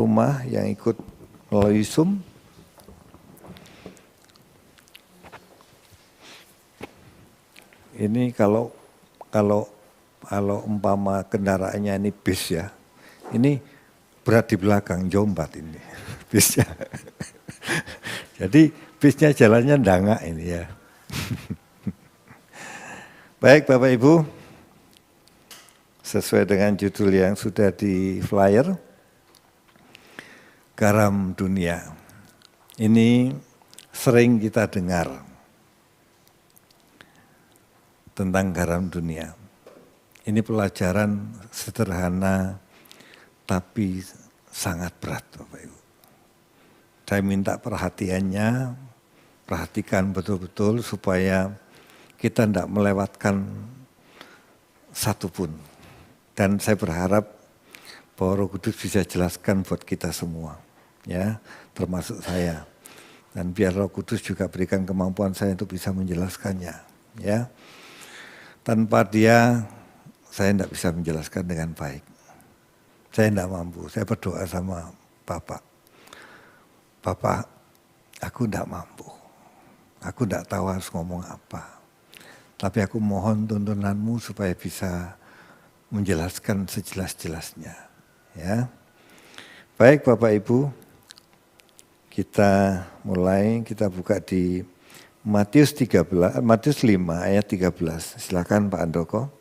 rumah yang ikut melalui Zoom. Ini kalau umpama kendaraannya ini bis ya, ini berat di belakang, jombat ini bisnya. Jadi bisnya jalannya ndangak ini ya. Baik Bapak Ibu, sesuai dengan judul yang sudah di flyer, garam dunia. Ini sering kita dengar tentang garam dunia. Ini pelajaran sederhana tapi sangat berat Bapak Ibu. Saya minta perhatiannya, perhatikan betul-betul supaya kita tidak melewatkan satupun. Dan saya berharap bahwa Roh Kudus bisa jelaskan buat kita semua, ya, termasuk saya. Dan biar Roh Kudus juga berikan kemampuan saya untuk bisa menjelaskannya, ya. Tanpa Dia, saya tidak bisa menjelaskan dengan baik. Saya tidak mampu. Saya berdoa sama Bapak. Bapak, aku tidak mampu. Aku tidak tahu harus ngomong apa. Tapi aku mohon tuntunanmu supaya bisa menjelaskan sejelas-jelasnya. Ya. Baik Bapak Ibu, kita mulai, kita buka di Matius 5 ayat 13. Silakan Pak Andoko.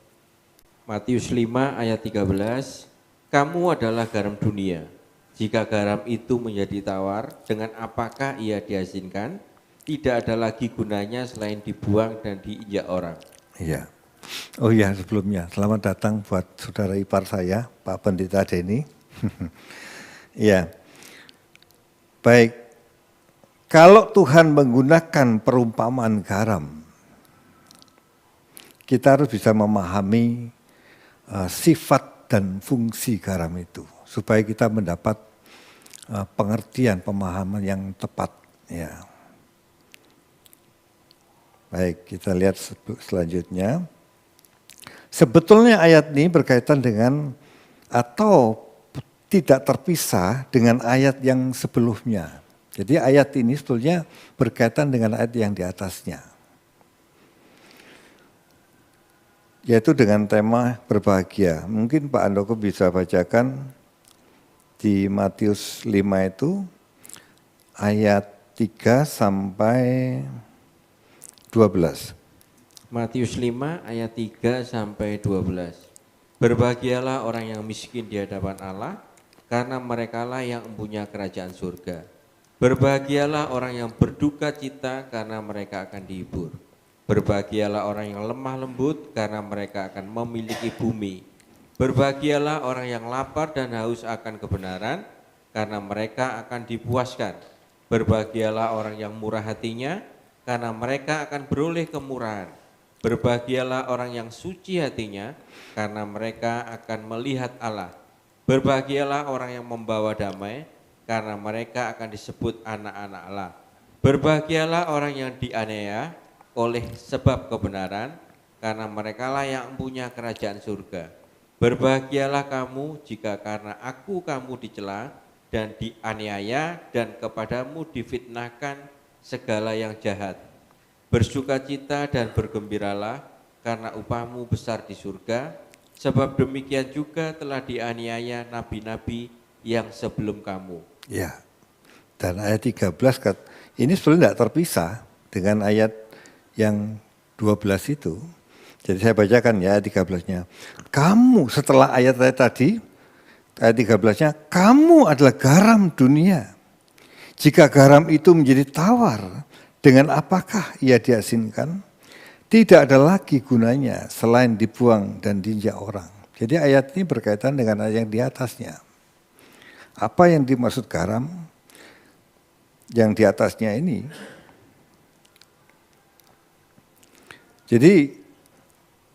Matius 5 ayat 13, kamu adalah garam dunia. Jika garam itu menjadi tawar, dengan apakah ia diasinkan? Tidak ada lagi gunanya selain dibuang dan diinjak orang. Iya. Oh iya, sebelumnya selamat datang buat saudara ipar saya, Pak Pendeta Denny. Iya. Baik. Kalau Tuhan menggunakan perumpamaan garam, kita harus bisa memahami sifat dan fungsi garam itu, supaya kita mendapat pengertian, pemahaman yang tepat. Ya. Baik, kita lihat selanjutnya. Sebetulnya ayat ini berkaitan dengan atau tidak terpisah dengan ayat yang sebelumnya. Jadi ayat ini sebetulnya berkaitan dengan ayat yang di atasnya. Yaitu dengan tema berbahagia. Mungkin Pak Andoko bisa bacakan di Matius 5 itu ayat 3 sampai 12. Matius 5 ayat 3 sampai 12. Berbahagialah orang yang miskin di hadapan Allah, karena merekalah yang mempunyai kerajaan surga. Berbahagialah orang yang berduka cita, karena mereka akan dihibur. Berbahagialah orang yang lemah lembut, karena mereka akan memiliki bumi. Berbahagialah orang yang lapar dan haus akan kebenaran, karena mereka akan dipuaskan. Berbahagialah orang yang murah hatinya, karena mereka akan beroleh kemurahan. Berbahagialah orang yang suci hatinya, karena mereka akan melihat Allah. Berbahagialah orang yang membawa damai, karena mereka akan disebut anak-anak Allah. Berbahagialah orang yang dianiaya oleh sebab kebenaran, karena merekalah yang mempunyai kerajaan surga. Berbahagialah kamu jika karena aku kamu dicela dan dianiaya dan kepadamu difitnahkan segala yang jahat. Bersukacita dan bergembiralah, karena upahmu besar di surga, sebab demikian juga telah dianiaya nabi-nabi yang sebelum kamu. Ya, dan ayat 13 ini sebenarnya tidak terpisah dengan ayat yang 12 itu. Jadi saya bacakan ya ayat 13-nya. Kamu setelah ayat-ayat tadi, ayat 13-nya, kamu adalah garam dunia. Jika garam itu menjadi tawar, dengan apakah ia diasinkan? Tidak ada lagi gunanya selain dibuang dan diinjak orang. Jadi ayat ini berkaitan dengan ayat yang di atasnya. Apa yang dimaksud garam? Yang di atasnya ini. Jadi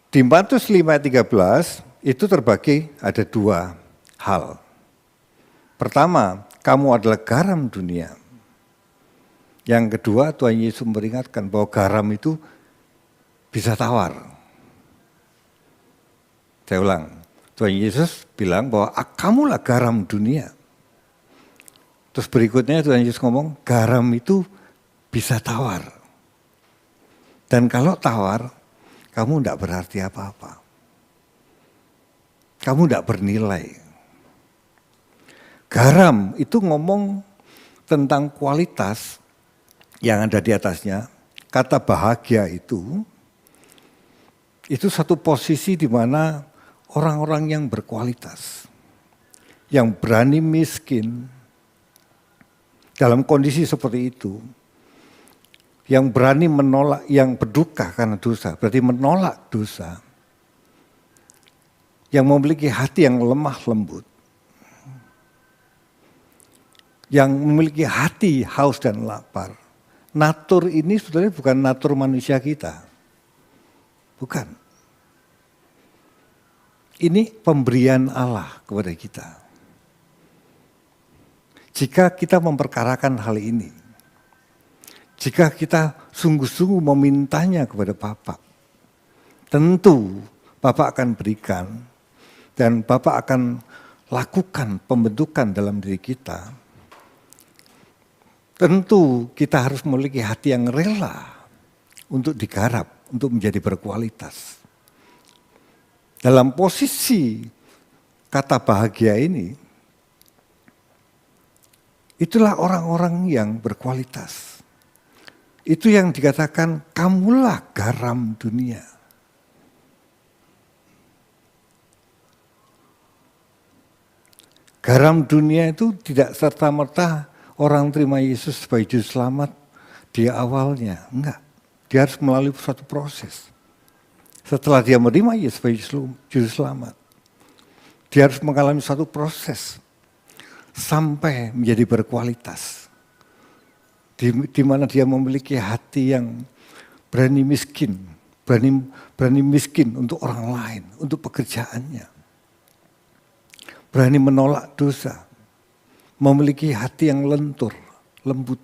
di Matius 5 ayat 13 itu terbagi ada dua hal. Pertama, kamu adalah garam dunia. Yang kedua, Tuhan Yesus memperingatkan bahwa garam itu bisa tawar. Saya ulang, Tuhan Yesus bilang bahwa kamulah garam dunia. Terus berikutnya Tuhan Yesus ngomong, garam itu bisa tawar. Dan kalau tawar, kamu tidak berarti apa-apa. Kamu tidak bernilai. Garam itu ngomong tentang kualitas yang ada di atasnya. Kata bahagia itu satu posisi di mana orang-orang yang berkualitas, yang berani miskin, dalam kondisi seperti itu, yang berani menolak, yang berduka karena dosa, berarti menolak dosa, yang memiliki hati yang lemah lembut, yang memiliki hati haus dan lapar. Natur ini sebenarnya bukan natur manusia kita. Bukan. Ini pemberian Allah kepada kita. Jika kita memperkarakan hal ini, jika kita sungguh-sungguh memintanya kepada Bapa, tentu Bapa akan berikan dan Bapa akan lakukan pembentukan dalam diri kita. Tentu kita harus memiliki hati yang rela untuk digarap, untuk menjadi berkualitas. Dalam posisi kata bahagia ini, itulah orang-orang yang berkualitas. Itu yang dikatakan, kamulah garam dunia. Garam dunia itu tidak serta-merta orang terima Yesus sebagai juru selamat di awalnya. Enggak, dia harus melalui suatu proses. Setelah dia menerima Yesus sebagai juru selamat, dia harus mengalami suatu proses sampai menjadi berkualitas. Di mana dia memiliki hati yang berani miskin, berani miskin untuk orang lain, untuk pekerjaannya. Berani menolak dosa, memiliki hati yang lentur, lembut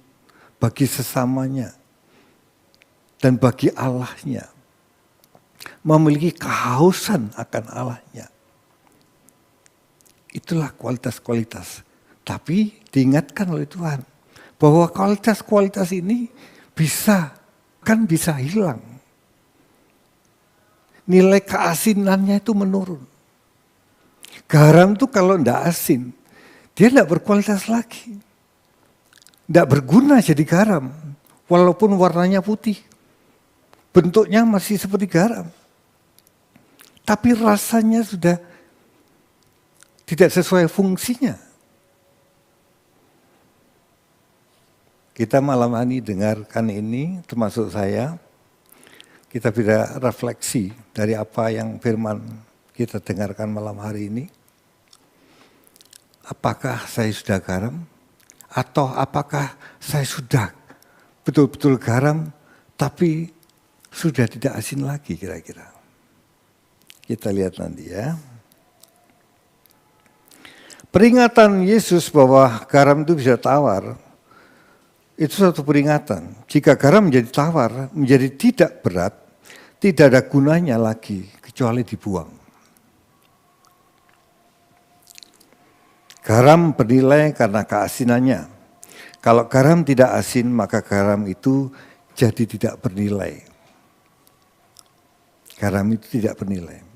bagi sesamanya dan bagi Allahnya. Memiliki kehausan akan Allahnya. Itulah kualitas-kualitas. Tapi diingatkan oleh Tuhan bahwa kualitas-kualitas ini bisa hilang. Nilai keasinannya itu menurun. Garam itu kalau tidak asin, dia tidak berkualitas lagi. Tidak berguna jadi garam, walaupun warnanya putih. Bentuknya masih seperti garam. Tapi rasanya sudah tidak sesuai fungsinya. Kita malam ini dengarkan ini, termasuk saya, kita bisa refleksi dari apa yang firman kita dengarkan malam hari ini. Apakah saya sudah garam? Atau apakah saya sudah betul-betul garam, tapi sudah tidak asin lagi kira-kira? Kita lihat nanti ya. Peringatan Yesus bahwa garam itu bisa tawar, itu satu peringatan. Jika garam menjadi tawar, menjadi tidak berat, tidak ada gunanya lagi kecuali dibuang. Garam bernilai karena keasinannya. Kalau garam tidak asin, maka garam itu jadi tidak bernilai. Garam itu tidak bernilai.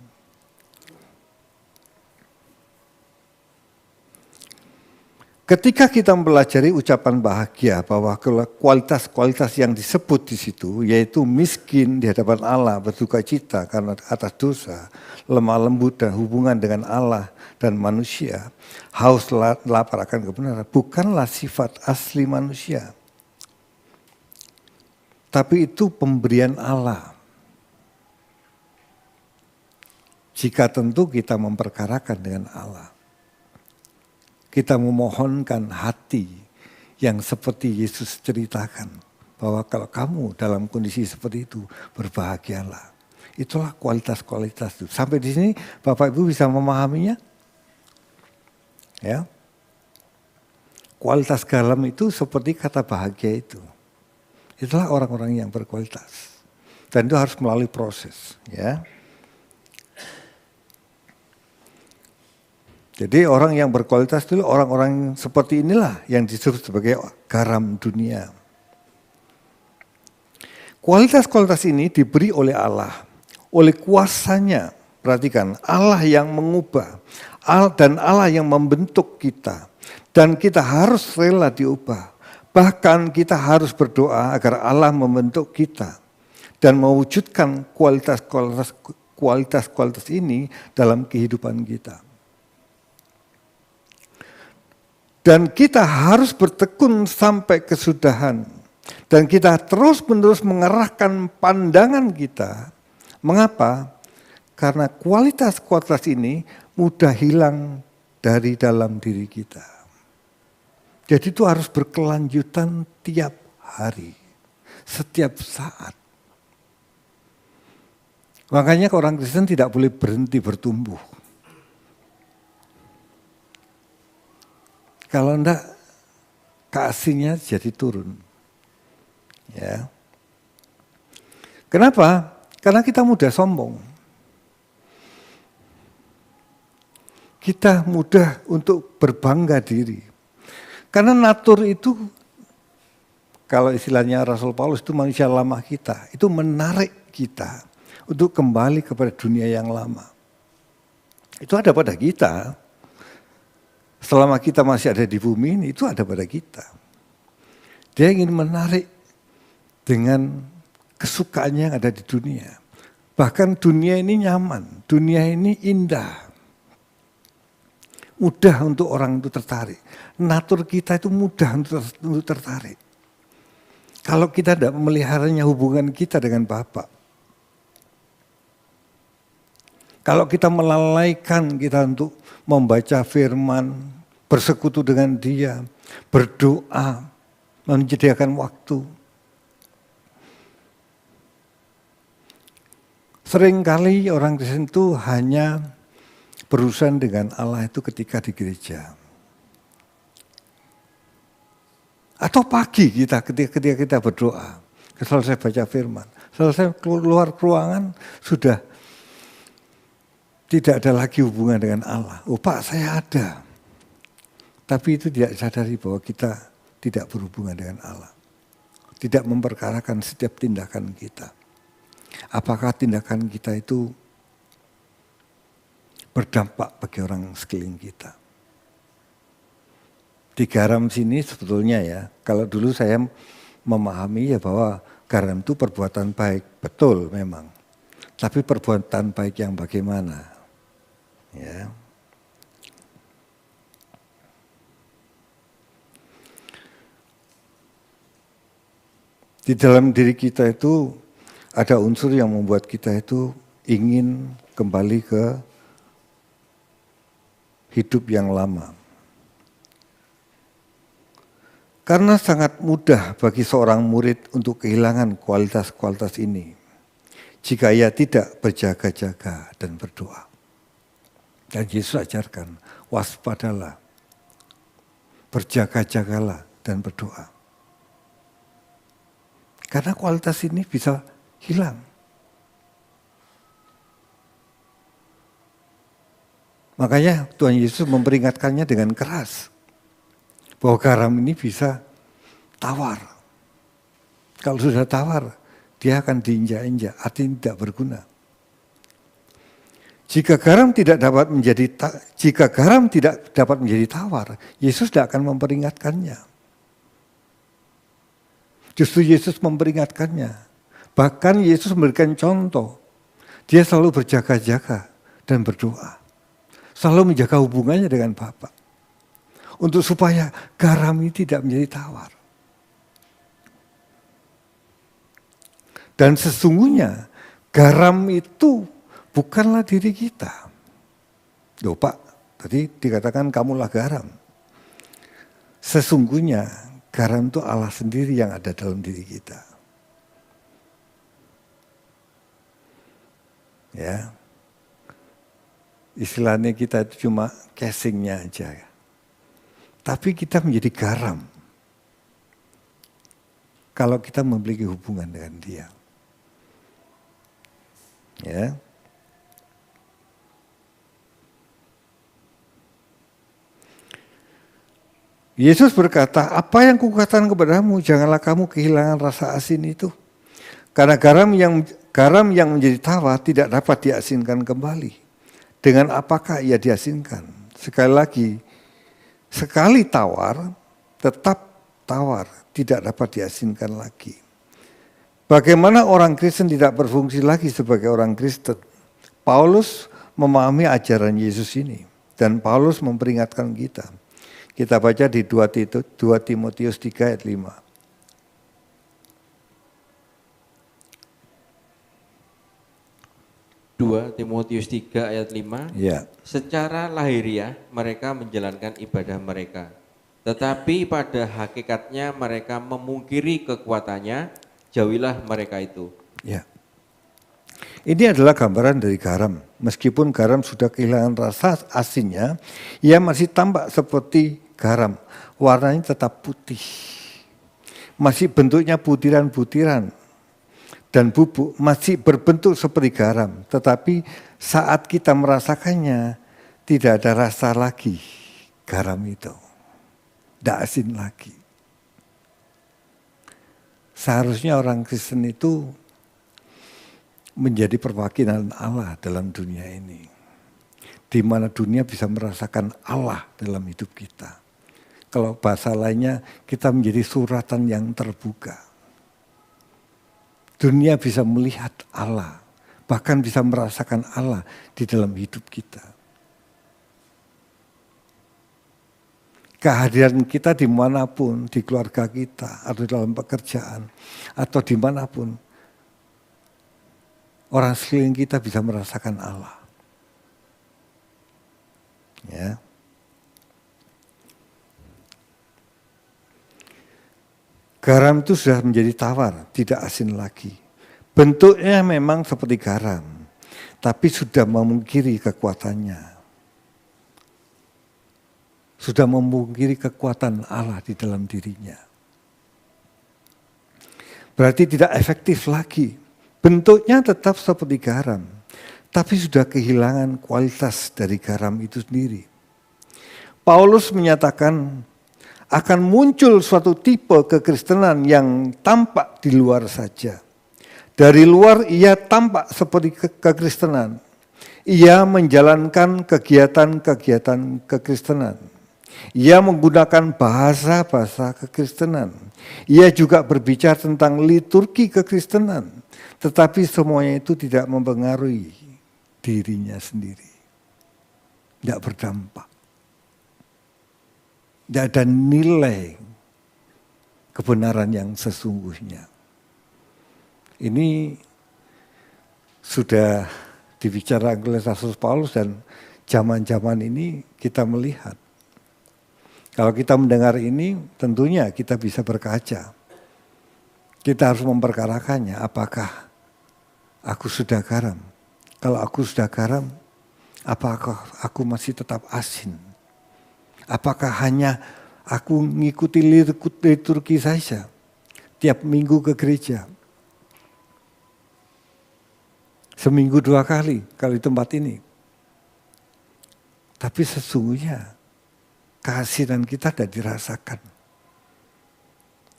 Ketika kita mempelajari ucapan bahagia bahwa kualitas-kualitas yang disebut di situ, yaitu miskin di hadapan Allah, berduka cita karena atas dosa, lemah lembut dan hubungan dengan Allah dan manusia, haus lapar akan kebenaran, bukanlah sifat asli manusia. Tapi itu pemberian Allah. Jika tentu kita memperkarakan dengan Allah. Kita memohonkan hati yang seperti Yesus ceritakan. Bahwa kalau kamu dalam kondisi seperti itu, berbahagialah. Itulah kualitas-kualitas itu. Sampai di sini Bapak Ibu bisa memahaminya? Ya. Kualitas garam itu seperti kata bahagia itu. Itulah orang-orang yang berkualitas. Dan itu harus melalui proses. Ya. Jadi orang yang berkualitas itu orang-orang seperti inilah yang disebut sebagai garam dunia. Kualitas-kualitas ini diberi oleh Allah, oleh kuasanya. Perhatikan, Allah yang mengubah dan Allah yang membentuk kita. Dan kita harus rela diubah. Bahkan kita harus berdoa agar Allah membentuk kita dan mewujudkan kualitas-kualitas ini dalam kehidupan kita. Dan kita harus bertekun sampai kesudahan. Dan kita terus-menerus mengerahkan pandangan kita. Mengapa? Karena kualitas-kualitas ini mudah hilang dari dalam diri kita. Jadi itu harus berkelanjutan tiap hari, setiap saat. Makanya orang Kristen tidak boleh berhenti bertumbuh. Kalau enggak, kasihnya jadi turun. Ya. Kenapa? Karena kita mudah sombong. Kita mudah untuk berbangga diri. Karena natur itu, kalau istilahnya Rasul Paulus itu manusia lama kita, itu menarik kita untuk kembali kepada dunia yang lama. Itu ada pada kita. Selama kita masih ada di bumi ini, itu ada pada kita. Dia ingin menarik dengan kesukaannya yang ada di dunia. Bahkan dunia ini nyaman, dunia ini indah. Mudah untuk orang itu tertarik. Natur kita itu mudah untuk tertarik. Kalau kita tidak memeliharanya hubungan kita dengan Bapa. Kalau kita melalaikan kita untuk membaca firman, bersekutu dengan Dia, berdoa, menyediakan waktu. Seringkali orang Kristen itu hanya berurusan dengan Allah itu ketika di gereja. Atau pagi ketika kita berdoa, selesai baca firman, selesai keluar ruangan, sudah tidak ada lagi hubungan dengan Allah. Oh Pak, saya ada. Tapi itu tidak sadari bahwa kita tidak berhubungan dengan Allah. Tidak memperkarakan setiap tindakan kita. Apakah tindakan kita itu berdampak bagi orang sekeliling kita. Di garam sini sebetulnya ya, kalau dulu saya memahami ya bahwa garam itu perbuatan baik, betul memang. Tapi perbuatan baik yang bagaimana? Ya. Di dalam diri kita itu ada unsur yang membuat kita itu ingin kembali ke hidup yang lama. Karena sangat mudah bagi seorang murid untuk kehilangan kualitas-kualitas ini jika ia tidak berjaga-jaga dan berdoa. Dan Yesus ajarkan, waspadalah, berjaga-jagalah dan berdoa. Karena kualitas ini bisa hilang. Makanya Tuhan Yesus memperingatkannya dengan keras. Bahwa garam ini bisa tawar. Kalau sudah tawar, dia akan diinjak-injak, artinya tidak berguna. Jika garam tidak dapat menjadi tawar, Yesus tidak akan memperingatkannya. Justru Yesus memperingatkannya. Bahkan Yesus memberikan contoh. Dia selalu berjaga-jaga dan berdoa. Selalu menjaga hubungannya dengan Bapa. Untuk supaya garam ini tidak menjadi tawar. Dan sesungguhnya garam itu bukanlah diri kita. Loh Pak, tadi dikatakan kamulah garam. Sesungguhnya garam itu Allah sendiri yang ada dalam diri kita. Ya. Istilahnya kita itu cuma casingnya aja. Tapi kita menjadi garam. Kalau kita memiliki hubungan dengan Dia. Ya. Yesus berkata, apa yang kukatakan kepadamu, janganlah kamu kehilangan rasa asin itu. Karena garam yang menjadi tawar tidak dapat diasinkan kembali. Dengan apakah ia diasinkan? Sekali lagi, sekali tawar, tetap tawar, tidak dapat diasinkan lagi. Bagaimana orang Kristen tidak berfungsi lagi sebagai orang Kristen? Paulus memahami ajaran Yesus ini. Dan Paulus memperingatkan kita. Kita baca di 2 Timotius 3 ayat 5. 2 Timotius 3 ayat 5. Ya. Secara lahiriah mereka menjalankan ibadah mereka. Tetapi pada hakikatnya mereka memungkiri kekuatannya, jauhilah mereka itu. Ya. Ini adalah gambaran dari garam. Meskipun garam sudah kehilangan rasa asinnya, ia masih tampak seperti garam. Warnanya tetap putih. Masih bentuknya butiran-butiran. Dan bubuk masih berbentuk seperti garam. Tetapi saat kita merasakannya, tidak ada rasa lagi garam itu. Tidak asin lagi. Seharusnya orang Kristen itu menjadi perwakilan Allah dalam dunia ini. Di mana dunia bisa merasakan Allah dalam hidup kita. Kalau bahasa lainnya, kita menjadi suratan yang terbuka. Dunia bisa melihat Allah, bahkan bisa merasakan Allah di dalam hidup kita. Kehadiran kita dimanapun, di keluarga kita, atau dalam pekerjaan, atau dimanapun, orang sekeliling kita bisa merasakan Allah. Ya. Garam itu sudah menjadi tawar, tidak asin lagi. Bentuknya memang seperti garam, tapi sudah memungkiri kekuatannya. Sudah memungkiri kekuatan Allah di dalam dirinya. Berarti tidak efektif lagi. Bentuknya tetap seperti garam, tapi sudah kehilangan kualitas dari garam itu sendiri. Paulus menyatakan akan muncul suatu tipe kekristenan yang tampak di luar saja. Dari luar ia tampak seperti kekristenan. Ia menjalankan kegiatan-kegiatan kekristenan. Ia menggunakan bahasa-bahasa kekristenan. Ia juga berbicara tentang liturgi kekristenan. Tetapi semuanya itu tidak mempengaruhi dirinya sendiri. Tidak berdampak. Tidak ada nilai kebenaran yang sesungguhnya. Ini sudah dibicarakan oleh Rasul Paulus dan zaman-zaman ini kita melihat. Kalau kita mendengar ini tentunya kita bisa berkaca. Kita harus memperkarakannya, apakah aku sudah garam? Kalau aku sudah garam, apakah aku masih tetap asin? Apakah hanya aku mengikuti liturgi saja, tiap minggu ke gereja? Seminggu 2 kali, kalau di tempat ini. Tapi sesungguhnya keasinan kita tidak dirasakan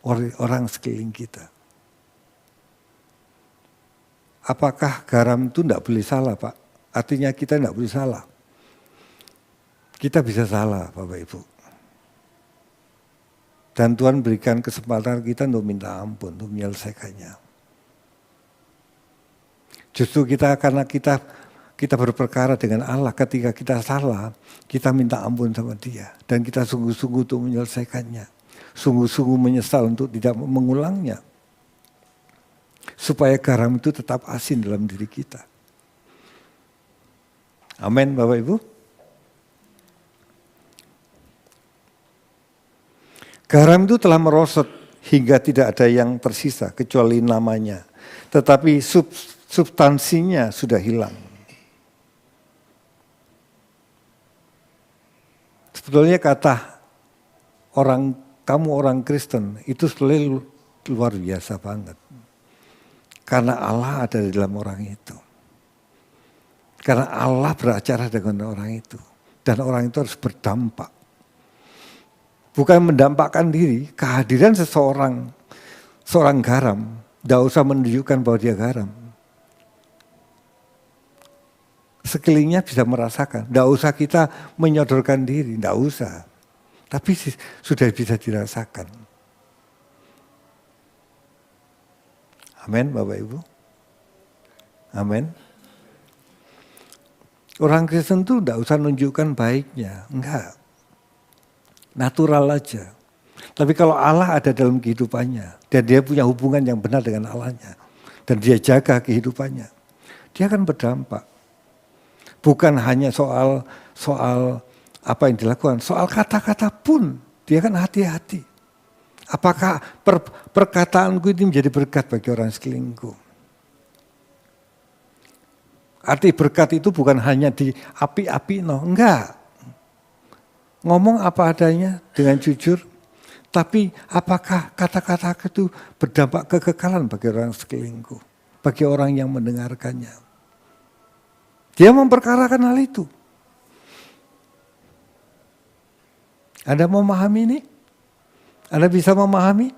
oleh orang sekeliling kita. Apakah garam itu tidak boleh salah, Pak? Artinya kita tidak boleh salah. Kita bisa salah, Bapak Ibu. Dan Tuhan berikan kesempatan kita untuk minta ampun, untuk menyelesaikannya. Justru karena kita berperkara dengan Allah, ketika kita salah, kita minta ampun sama Dia. Dan kita sungguh-sungguh untuk menyelesaikannya. Sungguh-sungguh menyesal untuk tidak mengulangnya. Supaya garam itu tetap asin dalam diri kita. Amin, Bapak Ibu. Garam itu telah merosot hingga tidak ada yang tersisa kecuali namanya. Tetapi substansinya sudah hilang. Sebetulnya kata kamu orang Kristen itu sebetulnya luar biasa banget. Karena Allah ada di dalam orang itu. Karena Allah beracara dengan orang itu. Dan orang itu harus berdampak. bukan mendampakkan diri, kehadiran seorang garam, tidak usah menunjukkan bahwa dia garam. Sekelilingnya bisa merasakan, tidak usah kita menyodorkan diri, tidak usah. Tapi sudah bisa dirasakan. Amin, Bapak Ibu. Amin. Orang Kristen tuh tidak usah nunjukkan baiknya, enggak. Natural aja. Tapi kalau Allah ada dalam kehidupannya, dan dia punya hubungan yang benar dengan Allahnya, dan dia jaga kehidupannya, dia akan berdampak. Bukan hanya soal apa yang dilakukan, soal kata-kata pun dia kan hati-hati. Apakah perkataanku ini menjadi berkat bagi orang sekelilingku? Arti berkat itu bukan hanya di api-api, enggak. Ngomong apa adanya dengan jujur, tapi apakah kata-kata itu berdampak kekekalan bagi orang sekelilingku, bagi orang yang mendengarkannya? Dia memperkarakan hal itu. Anda memahami ini? Anda bisa memahami?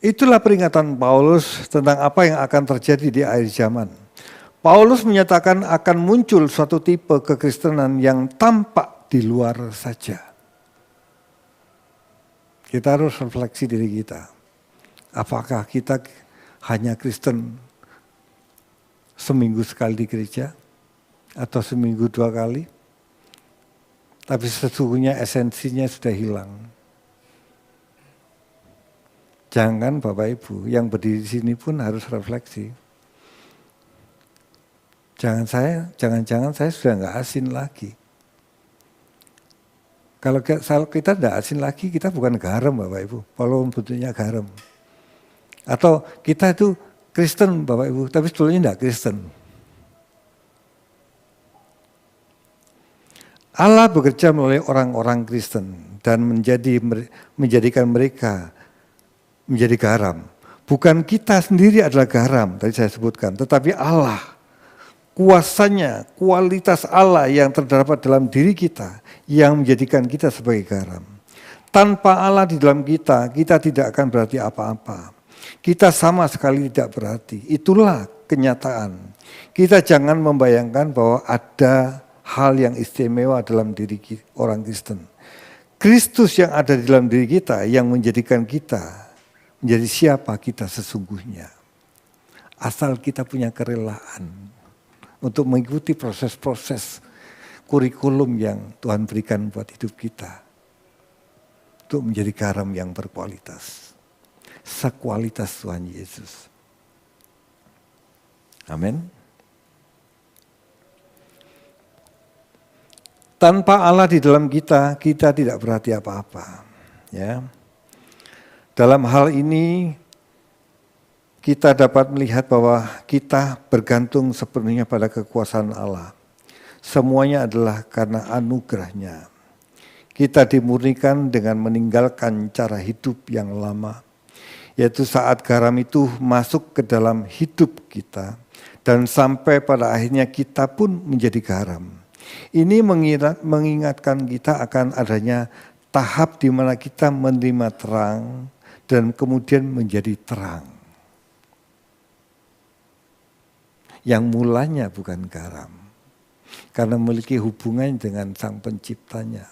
Itulah peringatan Paulus tentang apa yang akan terjadi di akhir zaman. Paulus menyatakan akan muncul suatu tipe kekristenan yang tampak di luar saja. Kita harus refleksi diri kita. Apakah kita hanya Kristen seminggu sekali di gereja? Atau seminggu 2 kali? Tapi sesungguhnya esensinya sudah hilang. Jangan Bapak Ibu, yang berdiri di sini pun harus refleksi. Jangan-jangan saya sudah nggak asin lagi. Kalau kita tidak asin lagi, kita bukan garam Bapak Ibu, walaupun bentuknya garam. Atau kita itu Kristen Bapak Ibu, tapi sebetulnya tidak Kristen. Allah bekerja melalui orang-orang Kristen dan menjadikan mereka menjadi garam. Bukan kita sendiri adalah garam, tadi saya sebutkan, tetapi Allah. Kuasanya, kualitas Allah yang terdapat dalam diri kita yang menjadikan kita sebagai garam. Tanpa Allah di dalam kita tidak akan berarti apa-apa. Kita sama sekali tidak berarti. Itulah kenyataan. Kita jangan membayangkan bahwa ada hal yang istimewa dalam diri orang Kristen. Kristus yang ada di dalam diri kita yang menjadikan kita menjadi siapa kita sesungguhnya. Asal kita punya kerelaan untuk mengikuti proses-proses kurikulum yang Tuhan berikan buat hidup kita. Untuk menjadi garam yang berkualitas. Sekualitas Tuhan Yesus. Amin. Tanpa Allah di dalam kita tidak berarti apa-apa. Ya. Dalam hal ini kita dapat melihat bahwa kita bergantung sepenuhnya pada kekuasaan Allah. Semuanya adalah karena anugerahnya. Kita dimurnikan dengan meninggalkan cara hidup yang lama. Yaitu saat garam itu masuk ke dalam hidup kita. Dan sampai pada akhirnya kita pun menjadi garam. Ini mengingatkan kita akan adanya tahap di mana kita menerima terang dan kemudian menjadi terang. Yang mulanya bukan garam, karena memiliki hubungan dengan Sang Penciptanya.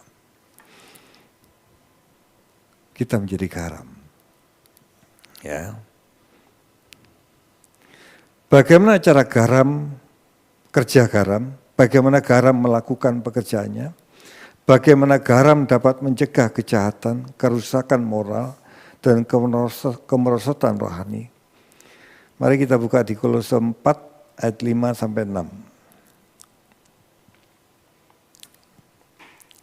Kita menjadi garam. Ya. Bagaimana cara kerja garam, bagaimana garam melakukan pekerjaannya, bagaimana garam dapat mencegah kejahatan, kerusakan moral, dan kemerosotan rohani. Mari kita buka di Kolose 4 ayat 5 sampai 6.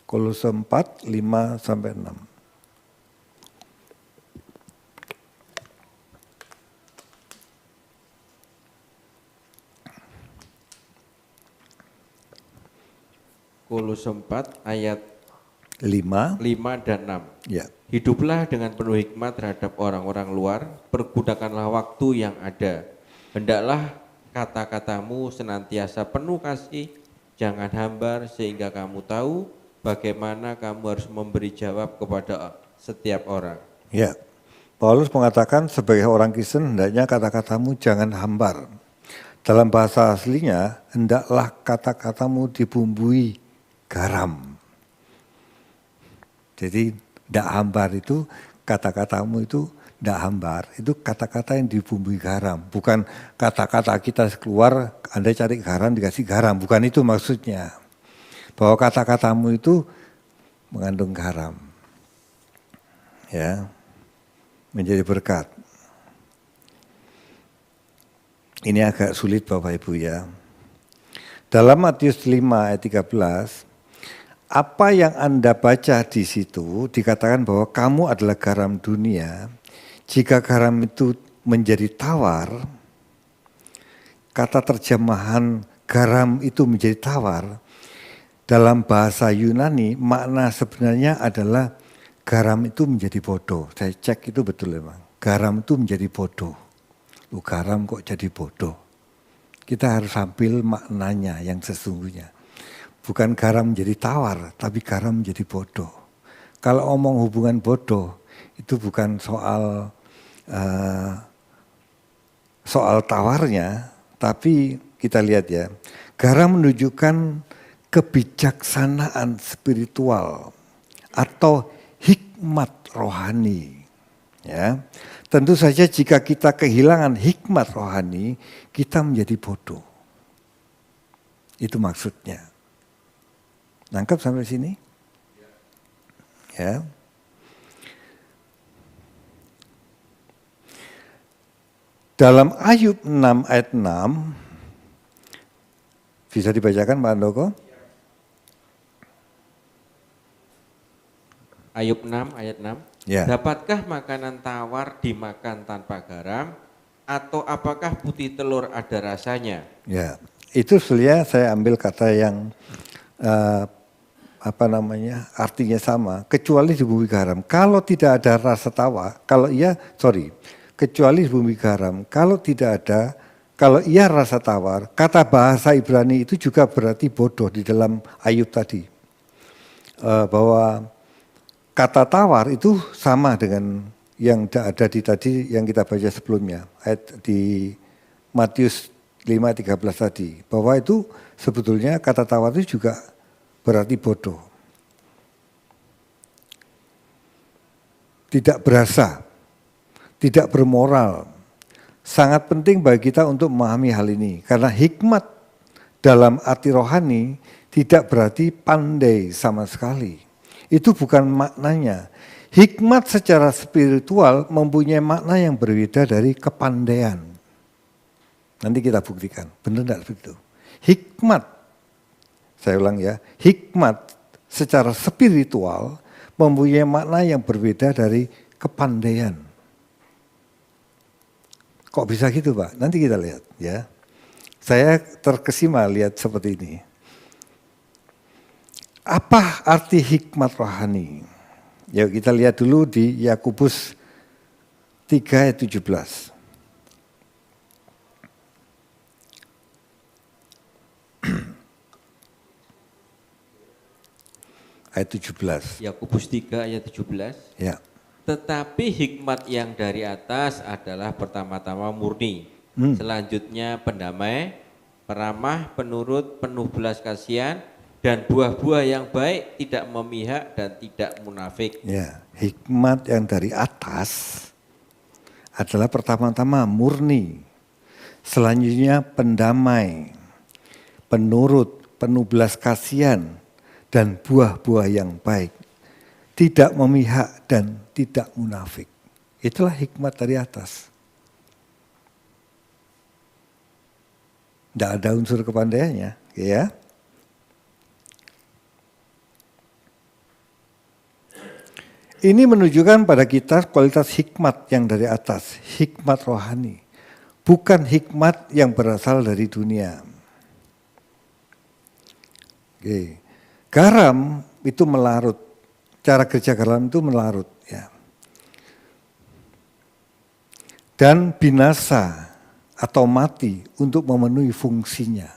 Kolose 4, 5 sampai 6. Kolose 4 ayat 5 dan 6. Ya. Hiduplah dengan penuh hikmat terhadap orang-orang luar, pergunakanlah waktu yang ada. Hendaklah kata-katamu senantiasa penuh kasih, jangan hambar, sehingga kamu tahu bagaimana kamu harus memberi jawab kepada setiap orang. Ya, Paulus mengatakan sebagai orang Kristen hendaknya kata-katamu jangan hambar. Dalam bahasa aslinya, hendaklah kata-katamu dibumbui garam. Jadi tidak hambar itu, kata-katamu itu tidak hambar. Itu kata-kata yang dibumbui garam. Bukan kata-kata kita keluar, Anda cari garam, dikasih garam. Bukan itu maksudnya. Bahwa kata-katamu itu mengandung garam. Ya, menjadi berkat. Ini agak sulit Bapak Ibu ya. Dalam Matius 5 ayat 13, apa yang Anda baca di situ dikatakan bahwa kamu adalah garam dunia. Jika garam itu menjadi tawar, kata terjemahan garam itu menjadi tawar, dalam bahasa Yunani makna sebenarnya adalah garam itu menjadi bodoh. Saya cek itu betul memang. Garam itu menjadi bodoh. Garam kok jadi bodoh. Kita harus ambil maknanya yang sesungguhnya. Bukan garam menjadi tawar, tapi garam menjadi bodoh. Kalau omong hubungan bodoh, itu bukan soal tawarnya, tapi kita lihat ya, garam menunjukkan kebijaksanaan spiritual atau hikmat rohani. Ya, tentu saja jika kita kehilangan hikmat rohani, kita menjadi bodoh. Itu maksudnya. Nangkap sampai sini? Ya. Dalam Ayub 6 ayat 6, bisa dibacakan Pak Andoko? Ayub 6 ayat 6. Ya. Dapatkah makanan tawar dimakan tanpa garam, atau apakah putih telur ada rasanya? Ya, itu sebenarnya saya ambil kata yang artinya sama, kecuali dibumbui garam. Kalau tidak ada rasa tawar, kecuali dibumbui garam. Kalau iya rasa tawar, kata bahasa Ibrani itu juga berarti bodoh di dalam Ayub tadi. Bahwa kata tawar itu sama dengan yang ada di tadi yang kita baca sebelumnya, ayat di Matius 5:13 tadi, bahwa itu sebetulnya kata tawar itu juga berarti bodoh. Tidak berasa, tidak bermoral. Sangat penting bagi kita untuk memahami hal ini, karena hikmat dalam arti rohani tidak berarti pandai sama sekali. Itu bukan maknanya. Hikmat secara spiritual mempunyai makna yang berbeda dari kepandaian. Nanti kita buktikan, benar tidak begitu? Hikmat, saya ulang ya, hikmat secara spiritual mempunyai makna yang berbeda dari kepandaian. Kok bisa gitu Pak? Nanti kita lihat ya. Saya terkesima lihat seperti ini. Apa arti hikmat rohani? Yuk kita lihat dulu di Yakobus 3 ayat 17. Ayat 17. Yakobus 3 ayat 17. Ya. Tetapi hikmat yang dari atas adalah pertama-tama murni. Selanjutnya pendamai, peramah, penurut, penuh belas kasihan, dan buah-buah yang baik, tidak memihak dan tidak munafik. Ya, hikmat yang dari atas adalah pertama-tama murni. Selanjutnya pendamai, penurut, penuh belas kasihan, dan buah-buah yang baik. Tidak memihak dan tidak munafik. Itulah hikmat dari atas. Tidak ada unsur kepandaiannya, ya. Ini menunjukkan pada kita kualitas hikmat yang dari atas, hikmat rohani. Bukan hikmat yang berasal dari dunia. Oke. Garam itu melarut, cara kerja garam itu melarut. Ya. Dan binasa atau mati untuk memenuhi fungsinya.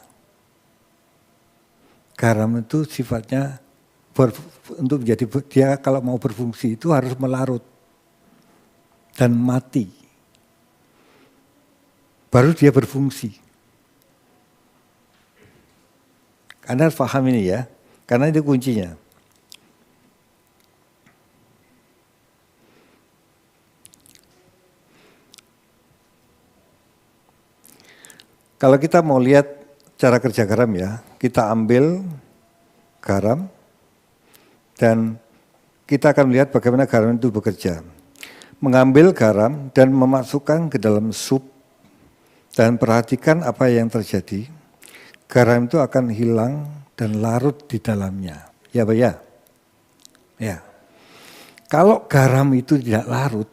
Garam itu sifatnya untuk menjadi, dia kalau mau berfungsi itu harus melarut dan mati. Baru dia berfungsi. Anda harus paham ini ya, karena itu kuncinya. Kalau kita mau lihat cara kerja garam ya, kita ambil garam dan kita akan melihat bagaimana garam itu bekerja. Mengambil garam dan memasukkan ke dalam sup dan perhatikan apa yang terjadi. Garam itu akan hilang dan larut di dalamnya. Ya Pak ya? Ya. Kalau garam itu tidak larut,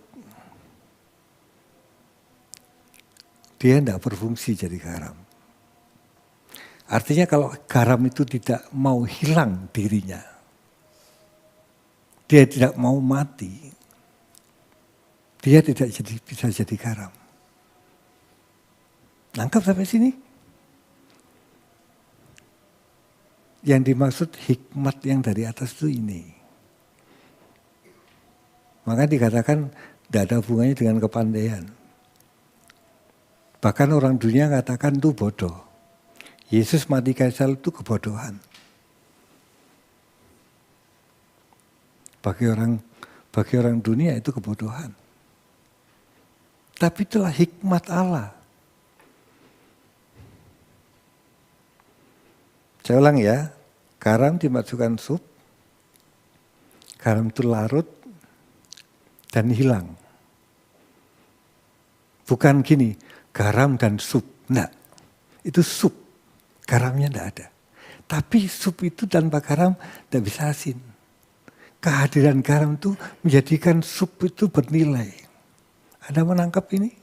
dia tidak berfungsi jadi garam. Artinya kalau garam itu tidak mau hilang dirinya, dia tidak mau mati, dia tidak bisa jadi garam. Nangkap sampai sini? Yang dimaksud hikmat yang dari atas itu ini. Maka dikatakan tidak ada hubungannya dengan kepandaian. Bahkan orang dunia katakan itu bodoh. Yesus mati kayu salib itu kebodohan. Bagi orang dunia itu kebodohan. Tapi itulah hikmat Allah. Saya ulang ya, garam dimasukkan sup, garam itu larut dan hilang. Bukan gini, garam dan sup. Nah, itu sup, garamnya tidak ada. Tapi sup itu tanpa garam tidak bisa asin. Kehadiran garam itu menjadikan sup itu bernilai. Anda menangkap ini?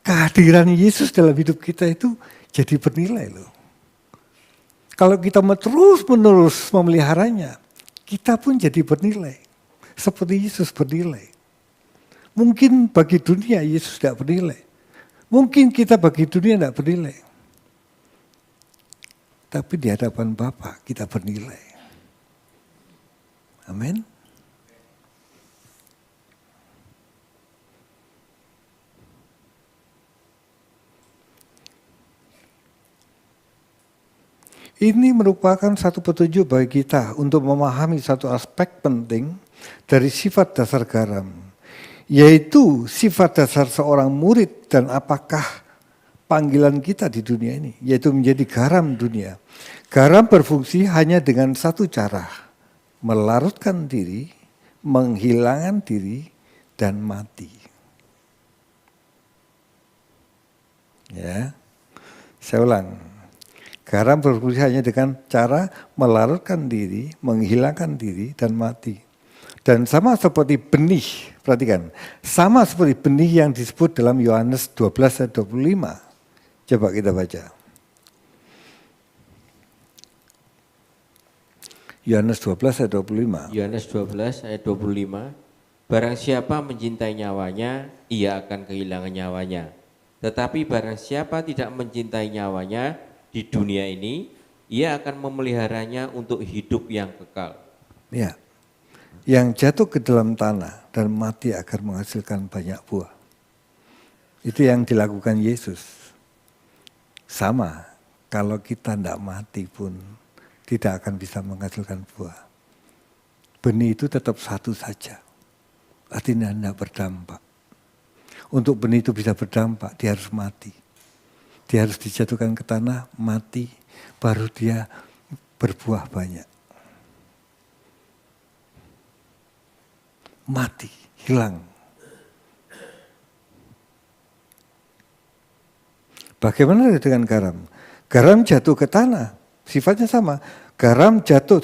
Kehadiran Yesus dalam hidup kita itu jadi bernilai loh. Kalau kita terus-menerus memeliharanya, kita pun jadi bernilai. Seperti Yesus bernilai. Mungkin bagi dunia Yesus tidak bernilai. Mungkin kita bagi dunia tidak bernilai. Tapi di hadapan Bapa kita bernilai. Amin. Ini merupakan satu petunjuk bagi kita untuk memahami satu aspek penting dari sifat dasar garam, yaitu sifat dasar seorang murid dan apakah panggilan kita di dunia ini, yaitu menjadi garam dunia. Garam berfungsi hanya dengan satu cara, melarutkan diri, menghilangkan diri, dan mati. Ya, saya ulang. Garam berfungsi hanya dengan cara melarutkan diri, menghilangkan diri, dan mati. Dan sama seperti benih, perhatikan, sama seperti benih yang disebut dalam Yohanes 12 ayat 25. Coba kita baca. Yohanes 12 ayat 25. Yohanes 12 ayat 25. Barang siapa mencintai nyawanya, ia akan kehilangan nyawanya. Tetapi barang siapa tidak mencintai nyawanya, di dunia ini, ia akan memeliharanya untuk hidup yang kekal. Ya, yang jatuh ke dalam tanah dan mati akan menghasilkan banyak buah. Itu yang dilakukan Yesus. Sama, kalau kita tidak mati pun tidak akan bisa menghasilkan buah. Benih itu tetap satu saja, artinya tidak berdampak. Untuk benih itu bisa berdampak, dia harus mati. Dia harus dijatuhkan ke tanah, mati, baru dia berbuah banyak. Mati, hilang. Bagaimana dengan garam? Garam jatuh ke tanah, sifatnya sama. Garam jatuh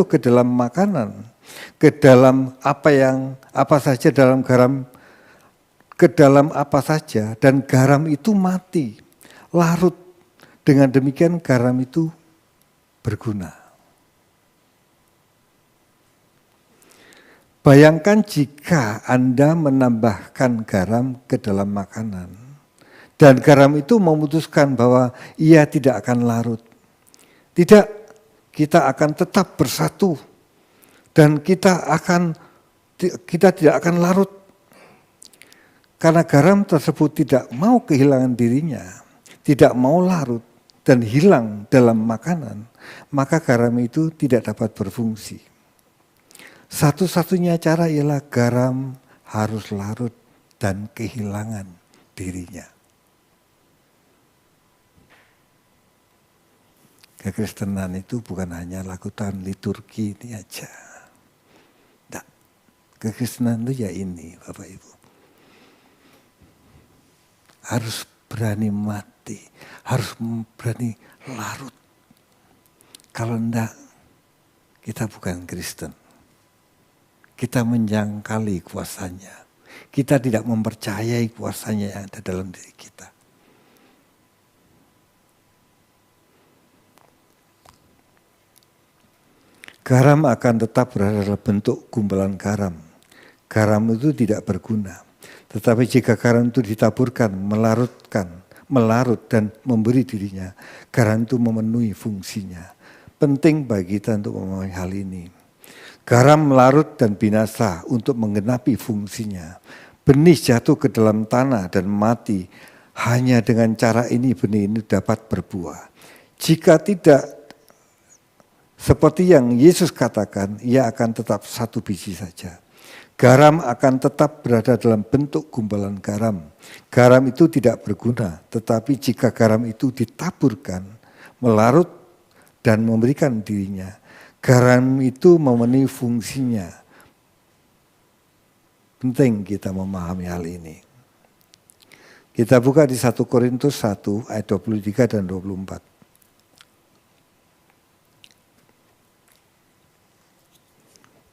ke dalam makanan, ke dalam apa saja dalam garam, ke dalam apa saja, dan garam itu mati, larut. Dengan demikian garam itu berguna. Bayangkan jika Anda menambahkan garam ke dalam makanan dan garam itu memutuskan bahwa ia tidak akan larut. Tidak, kita akan tetap bersatu dan kita tidak akan larut. Karena garam tersebut tidak mau kehilangan dirinya, tidak mau larut dan hilang dalam makanan, maka garam itu tidak dapat berfungsi. Satu-satunya cara ialah garam harus larut dan kehilangan dirinya. Kekristenan itu bukan hanya lakukan liturgi ini aja. Nah, kekristenan itu ya ini, Bapak Ibu. Harus berani mati, harus berani larut. Kalau enggak, kita bukan Kristen. Kita menjangkali kuasanya. Kita tidak mempercayai kuasanya yang ada dalam diri kita. Garam akan tetap berada dalam bentuk gumpalan garam. Garam itu tidak berguna. Tetapi jika garam itu ditaburkan, melarut dan memberi dirinya, garam itu memenuhi fungsinya. Penting bagi kita untuk memahami hal ini. Garam melarut dan binasa untuk menggenapi fungsinya. Benih jatuh ke dalam tanah dan mati. Hanya dengan cara ini benih ini dapat berbuah. Jika tidak seperti yang Yesus katakan, ia akan tetap satu biji saja. Garam akan tetap berada dalam bentuk gumpalan garam. Garam itu tidak berguna, tetapi jika garam itu ditaburkan, melarut dan memberikan dirinya, garam itu memenuhi fungsinya. Penting kita memahami hal ini. Kita buka di 1 Korintus 1 ayat 23 dan 24.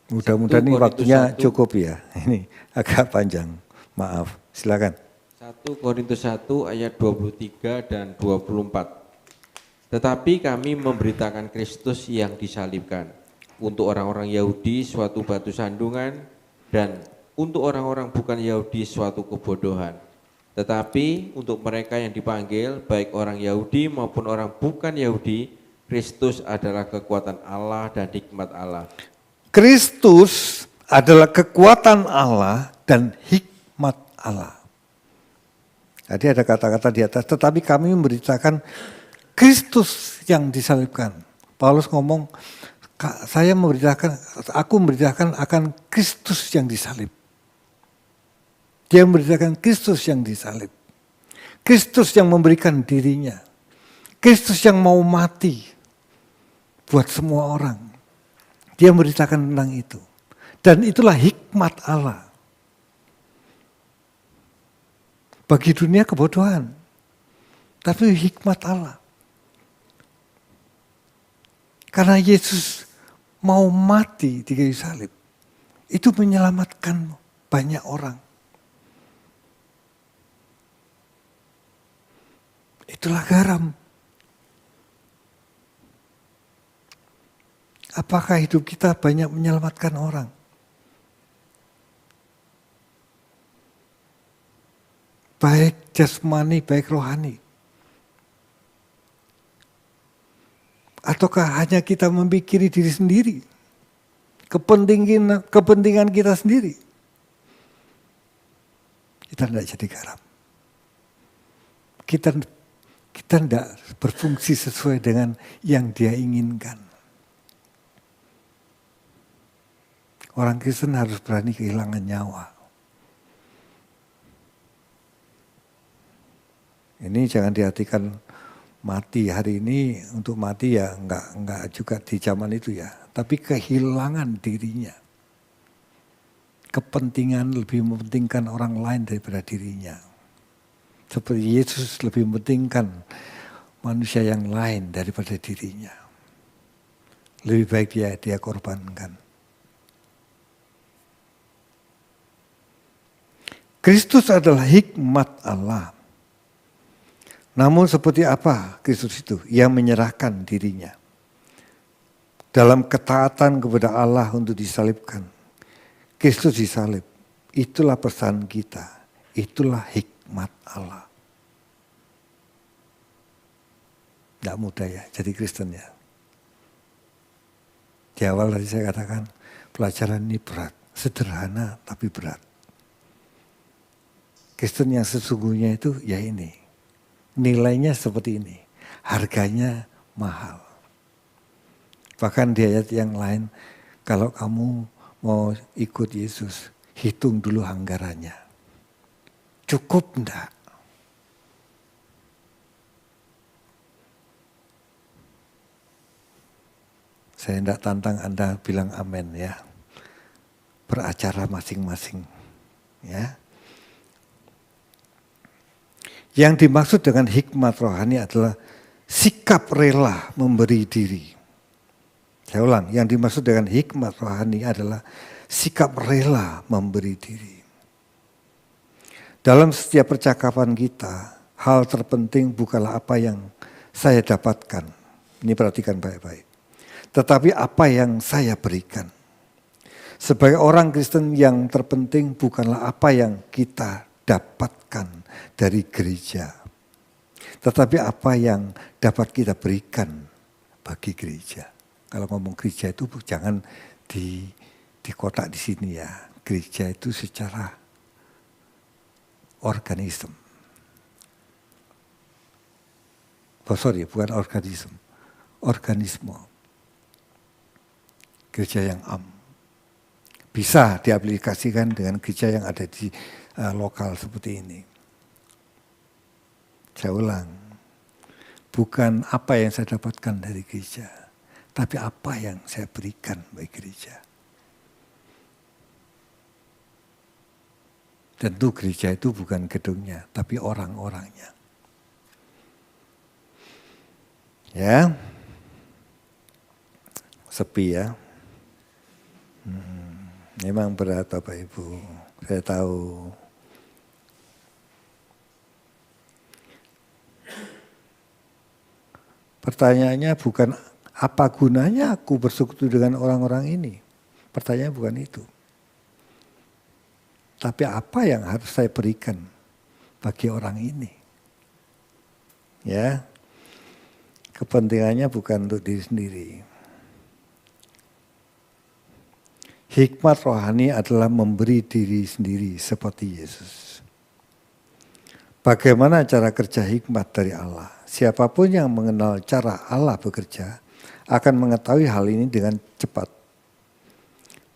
Mudah-mudahan ini waktunya cukup ya. Ini agak panjang. Maaf, silakan. 1 Korintus 1 ayat 23 dan 24. Tetapi kami memberitakan Kristus yang disalibkan. Untuk orang-orang Yahudi suatu batu sandungan dan untuk orang-orang bukan Yahudi suatu kebodohan. Tetapi untuk mereka yang dipanggil, baik orang Yahudi maupun orang bukan Yahudi, Kristus adalah kekuatan Allah dan hikmat Allah. Kristus adalah kekuatan Allah dan hikmat Allah. Jadi ada kata-kata di atas, tetapi kami memberitakan Kristus yang disalibkan. Paulus ngomong, aku memberitakan akan Kristus yang disalib. Dia memberitakan Kristus yang disalib. Kristus yang memberikan dirinya. Kristus yang mau mati buat semua orang. Dia memberitakan tentang itu. Dan itulah hikmat Allah. Bagi dunia kebodohan. Tapi hikmat Allah. Karena Yesus mau mati di kayu salib. Itu menyelamatkan banyak orang. Itulah garam. Apakah hidup kita banyak menyelamatkan orang? Baik jasmani, baik rohani. Ataukah hanya kita memikiri diri sendiri? Kepentingan kita sendiri? Kita tidak jadi garam. Kita tidak berfungsi sesuai dengan yang Dia inginkan. Orang Kristen harus berani kehilangan nyawa. Ini jangan diartikan mati hari ini, untuk mati ya enggak juga di zaman itu ya. Tapi kehilangan dirinya. Kepentingan lebih mementingkan orang lain daripada dirinya. Seperti Yesus lebih mementingkan manusia yang lain daripada dirinya. Lebih baik dia korbankan. Kristus adalah hikmat Allah. Namun seperti apa Kristus itu? Ia menyerahkan dirinya. Dalam ketaatan kepada Allah untuk disalibkan. Kristus disalib. Itulah pesan kita. Itulah hikmat Allah. Tidak mudah ya jadi Kristen ya. Di awal tadi saya katakan pelajaran ini berat. Sederhana tapi berat. Kristen yang sesungguhnya itu ya ini. Nilainya seperti ini. Harganya mahal. Bahkan di ayat yang lain, kalau kamu mau ikut Yesus, hitung dulu anggarannya. Cukup enggak? Saya enggak tantang Anda bilang amin ya. Beracara masing-masing. Ya. Yang dimaksud dengan hikmat rohani adalah sikap rela memberi diri. Saya ulang, yang dimaksud dengan hikmat rohani adalah sikap rela memberi diri. Dalam setiap percakapan kita, hal terpenting bukanlah apa yang saya dapatkan. Ini perhatikan baik-baik. Tetapi apa yang saya berikan. Sebagai orang Kristen yang terpenting bukanlah apa yang kita dapatkan dari gereja. Tetapi apa yang dapat kita berikan bagi gereja. Kalau ngomong gereja itu jangan di kotak di sini ya. Gereja itu secara organisme. Bukan organisme. Organisme. Gereja yang bisa diaplikasikan dengan gereja yang ada di lokal seperti ini. Saya ulang. Bukan apa yang saya dapatkan dari gereja. Tapi apa yang saya berikan bagi gereja. Tentu gereja itu bukan gedungnya, tapi orang-orangnya. Ya, sepi ya. Memang berat Bapak Ibu, saya tahu. Pertanyaannya bukan apa gunanya aku bersekutu dengan orang-orang ini? Pertanyaan bukan itu. Tapi apa yang harus saya berikan bagi orang ini? Ya, kepentingannya bukan untuk diri sendiri. Hikmat rohani adalah memberi diri sendiri seperti Yesus. Bagaimana cara kerja hikmat dari Allah? Siapapun yang mengenal cara Allah bekerja akan mengetahui hal ini dengan cepat.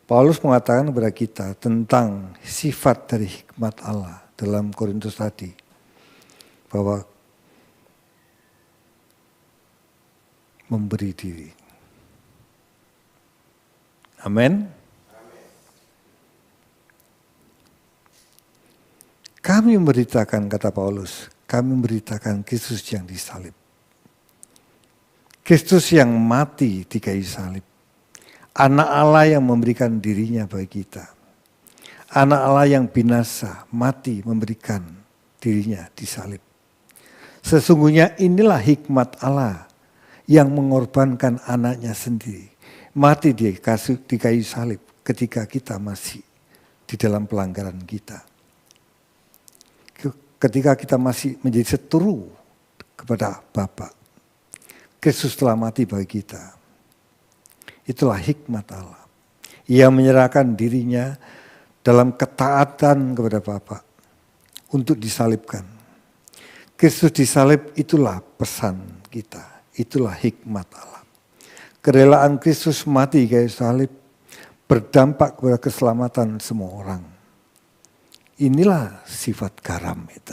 Paulus mengatakan kepada kita tentang sifat dari hikmat Allah dalam Korintus tadi. Bahwa memberi diri. Amin. Kami memberitakan, kata Paulus, kami memberitakan Kristus yang disalib. Kristus yang mati di kayu salib. Anak Allah yang memberikan dirinya bagi kita. Anak Allah yang binasa, mati memberikan dirinya disalib. Sesungguhnya inilah hikmat Allah yang mengorbankan anaknya sendiri. Mati di kayu salib ketika kita masih di dalam pelanggaran kita. Ketika kita masih menjadi seteru kepada Bapa. Kristus telah mati bagi kita. Itulah hikmat Allah. Ia menyerahkan dirinya dalam ketaatan kepada Bapa untuk disalibkan. Kristus disalib itulah pesan kita. Itulah hikmat Allah. Kerelaan Kristus mati kayu salib berdampak kepada keselamatan semua orang. Inilah sifat garam itu.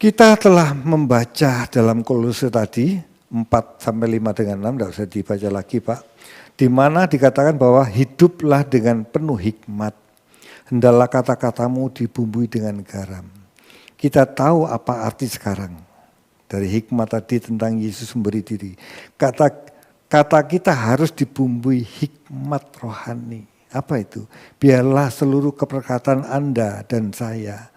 Kita telah membaca dalam Kolose tadi 4-5 dengan 6, tidak usah dibaca lagi Pak. Di mana dikatakan bahwa hiduplah dengan penuh hikmat. Hendaklah kata-katamu dibumbui dengan garam. Kita tahu apa arti sekarang dari hikmat tadi tentang Yesus memberi diri. Kata kita harus dibumbui hikmat rohani. Apa itu? Biarlah seluruh keperkatan Anda dan saya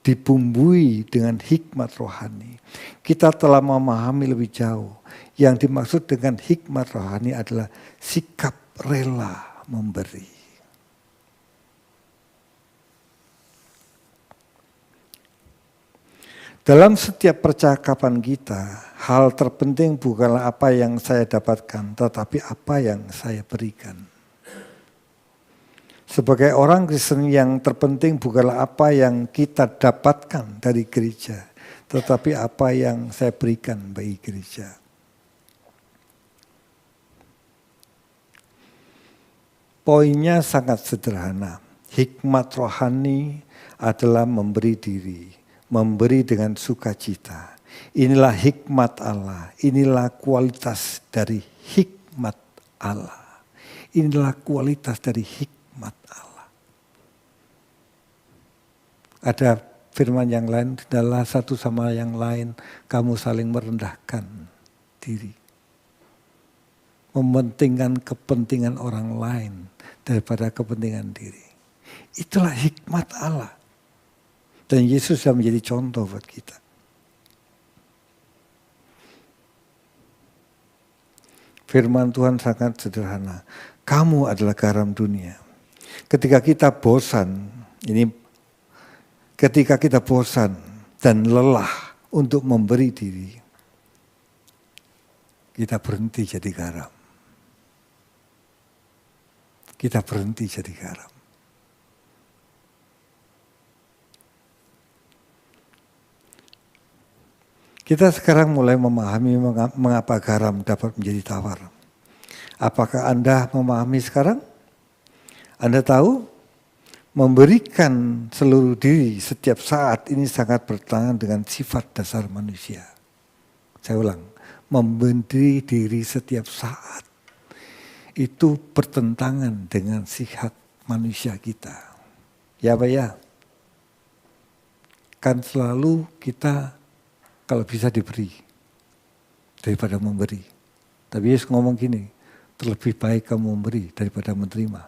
dibumbui dengan hikmat rohani. Kita telah memahami lebih jauh. Yang dimaksud dengan hikmat rohani adalah sikap rela memberi. Dalam setiap percakapan kita, hal terpenting bukanlah apa yang saya dapatkan, tetapi apa yang saya berikan. Sebagai orang Kristen, yang terpenting bukanlah apa yang kita dapatkan dari gereja, tetapi apa yang saya berikan bagi gereja. Poinnya sangat sederhana. Hikmat rohani adalah memberi diri, memberi dengan sukacita. Inilah hikmat Allah, inilah kualitas dari hikmat Allah. Inilah kualitas dari hikmat Allah. Ada firman yang lain, adalah satu sama yang lain kamu saling merendahkan diri. Mementingkan kepentingan orang lain daripada kepentingan diri. Itulah hikmat Allah. Dan Yesus sudah menjadi contoh buat kita. Firman Tuhan sangat sederhana. Kamu adalah garam dunia. Ketika kita bosan dan lelah untuk memberi diri, kita berhenti jadi garam. Kita berhenti jadi garam. Kita sekarang mulai memahami mengapa garam dapat menjadi tawar. Apakah Anda memahami sekarang? Anda tahu, memberikan seluruh diri setiap saat ini sangat bertentangan dengan sifat dasar manusia. Saya ulang, memberi diri setiap saat itu bertentangan dengan sifat manusia kita. Ya Pak ya? Kan selalu kita kalau bisa diberi daripada memberi. Tapi Yesus ngomong gini, terlebih baik kamu memberi daripada menerima.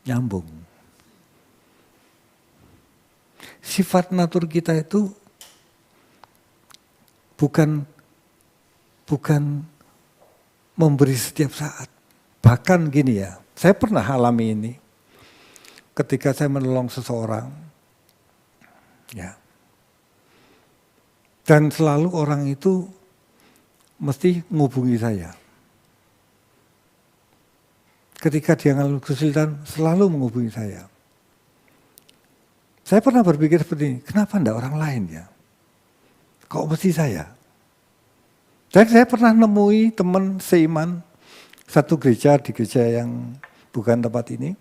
Nyambung. Sifat natur kita itu bukan memberi setiap saat. Bahkan gini ya, saya pernah alami ini ketika saya menolong seseorang. Ya. Dan selalu orang itu mesti menghubungi saya. Ketika dia ngalami kesulitan, selalu menghubungi saya. Saya pernah berpikir seperti ini, kenapa enggak orang lain ya? Kok mesti saya? Dan saya pernah nemui teman seiman, satu gereja di gereja yang bukan tempat ini.